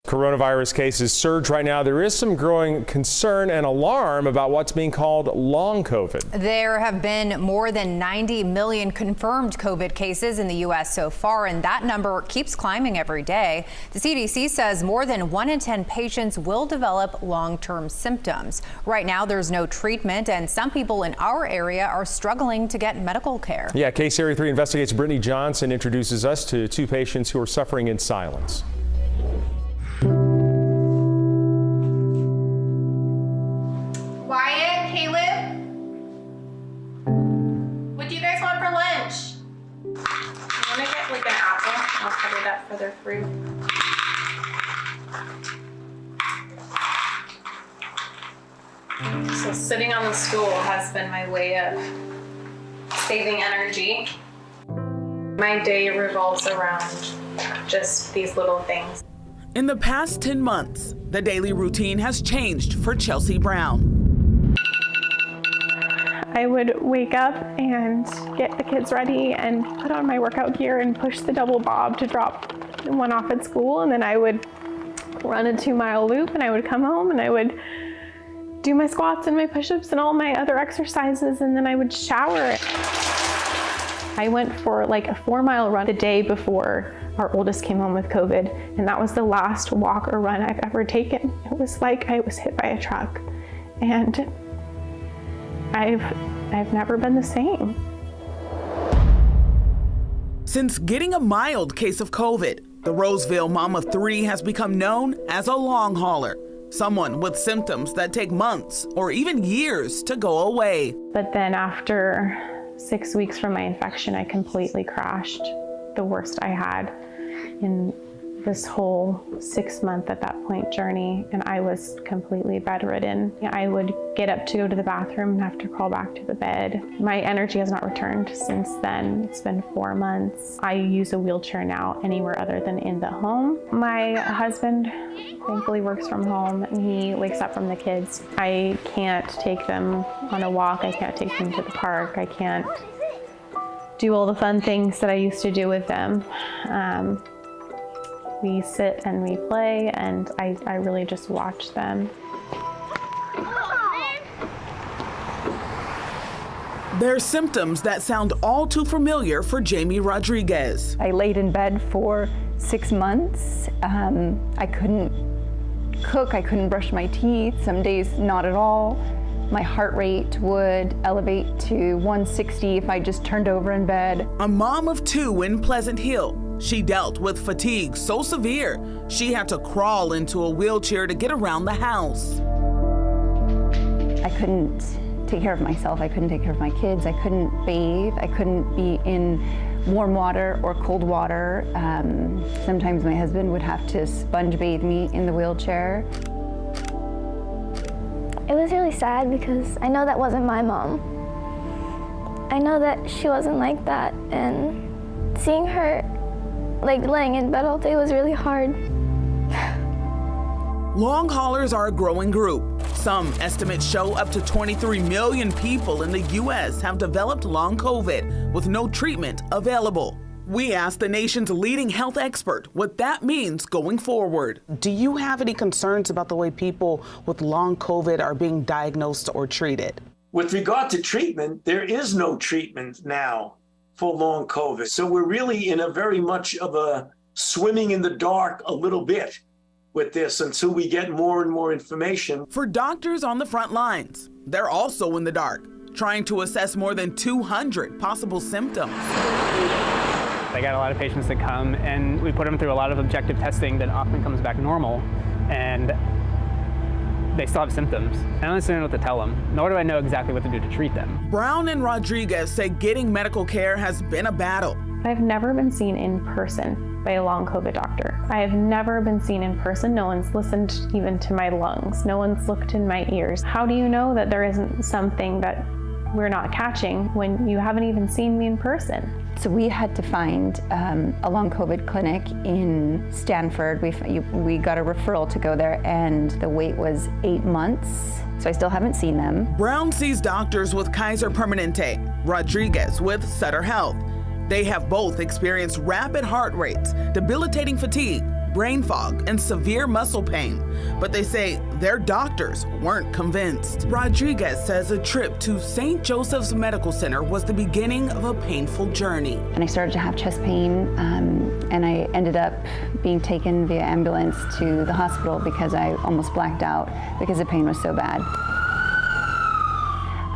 Coronavirus cases surge right now. There is some growing concern and alarm about what's being called long COVID. There have been more than 90 million confirmed COVID cases in the U.S. so far, and that number keeps climbing every day. The CDC says more than 1 in 10 patients will develop long-term symptoms. Right now, there's no treatment, and some people in our area are struggling to get medical care. Yeah, Case Area 3 investigates Brittany Johnson introduces us to two patients who are suffering in silence. Wyatt, Caleb, what do you guys want for lunch? I'm gonna get like an apple. I'll cover that for their fruit. So sitting on the stool has been my way of saving energy. My day revolves around just these little things. In the past 10 months, the daily routine has changed for Chelsea Brown. I would wake up and get the kids ready and put on my workout gear and push the double bob to drop one off at school, and then I would run a 2-mile loop, and I would come home and I would do my squats and my push-ups and all my other exercises, and then I would shower. I went for like a 4-mile run the day before our oldest came home with COVID, and that was the last walk or run I've ever taken. It was like I was hit by a truck, and I've never been the same. Since getting a mild case of COVID, the Roseville mom of 3 has become known as a long hauler, someone with symptoms that take months or even years to go away. But then after 6 weeks from my infection, I completely crashed. The worst I had in this whole 6-month at that point journey, and I was completely bedridden. I would get up to go to the bathroom and have to crawl back to the bed. My energy has not returned since then. It's been 4 months. I use a wheelchair now anywhere other than in the home. My husband thankfully works from home, and he wakes up from the kids. I can't take them on a walk. I can't take them to the park. I can't do all the fun things that I used to do with them. We sit and we play, and I really just watch them. They're symptoms that sound all too familiar for Jamie Rodriguez. I laid in bed for 6 months. I couldn't cook, I couldn't brush my teeth, some days not at all. My heart rate would elevate to 160 if I just turned over in bed. A mom of 2 in Pleasant Hill, she dealt with fatigue so severe, she had to crawl into a wheelchair to get around the house. I couldn't take care of myself, I couldn't take care of my kids, I couldn't bathe, I couldn't be in warm water or cold water. Sometimes my husband would have to sponge bathe me in the wheelchair. It was really sad because I know that wasn't my mom. I know that she wasn't like that, and seeing her like laying in bed all day was really hard. Long haulers are a growing group. Some estimates show up to 23 million people in the U.S. have developed long COVID with no treatment available. We asked the nation's leading health expert what that means going forward. Do you have any concerns about the way people with long COVID are being diagnosed or treated? With regard to treatment, there is no treatment now for long COVID. So we're really in a very much of a swimming in the dark a little bit with this until we get more and more information. For doctors on the front lines, they're also in the dark, trying to assess more than 200 possible symptoms. I got a lot of patients that come, and we put them through a lot of objective testing that often comes back normal, and they still have symptoms. I don't necessarily know what to tell them, nor do I know exactly what to do to treat them. Brown and Rodriguez say getting medical care has been a battle. I've never been seen in person by a long COVID doctor. I have never been seen in person. No one's listened even to my lungs. No one's looked in my ears. How do you know that there isn't something that we're not catching when you haven't even seen me in person? So we had to find a long COVID clinic in Stanford. We got a referral to go there, and the wait was 8 months. So I still haven't seen them. Brown sees doctors with Kaiser Permanente, Rodriguez with Sutter Health. They have both experienced rapid heart rates, debilitating fatigue, brain fog, and severe muscle pain. But they say their doctors weren't convinced. Rodriguez says a trip to St. Joseph's Medical Center was the beginning of a painful journey. And I started to have chest pain, and I ended up being taken via ambulance to the hospital because I almost blacked out because the pain was so bad.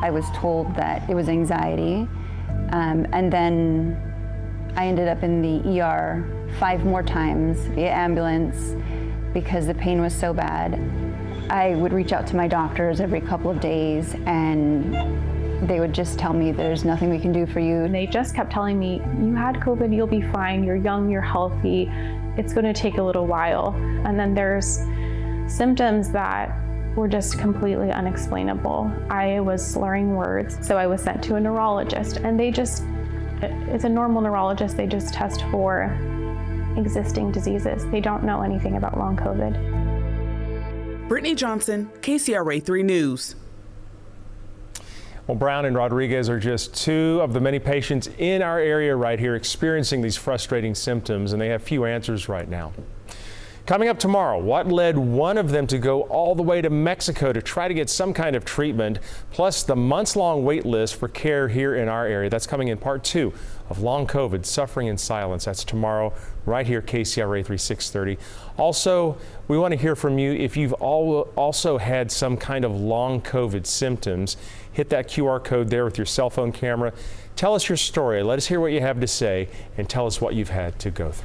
I was told that it was anxiety, and then I ended up in the ER 5 more times via ambulance because the pain was so bad. I would reach out to my doctors every couple of days, and they would just tell me there's nothing we can do for you. And they just kept telling me, you had COVID, you'll be fine, you're young, you're healthy, it's going to take a little while. And then there's symptoms that were just completely unexplainable. I was slurring words, so I was sent to a neurologist, and it's a normal neurologist, they just test for existing diseases. They don't know anything about long COVID. Brittany Johnson, KCRA 3 News. Well, Brown and Rodriguez are just 2 of the many patients in our area right here experiencing these frustrating symptoms, and they have few answers right now. Coming up tomorrow, what led one of them to go all the way to Mexico to try to get some kind of treatment, plus the months-long wait list for care here in our area. That's coming in part 2 of Long COVID, Suffering in Silence. That's tomorrow right here, KCRA 3 630. Also, we want to hear from you if you've also had some kind of long COVID symptoms. Hit that QR code there with your cell phone camera. Tell us your story. Let us hear what you have to say and tell us what you've had to go through.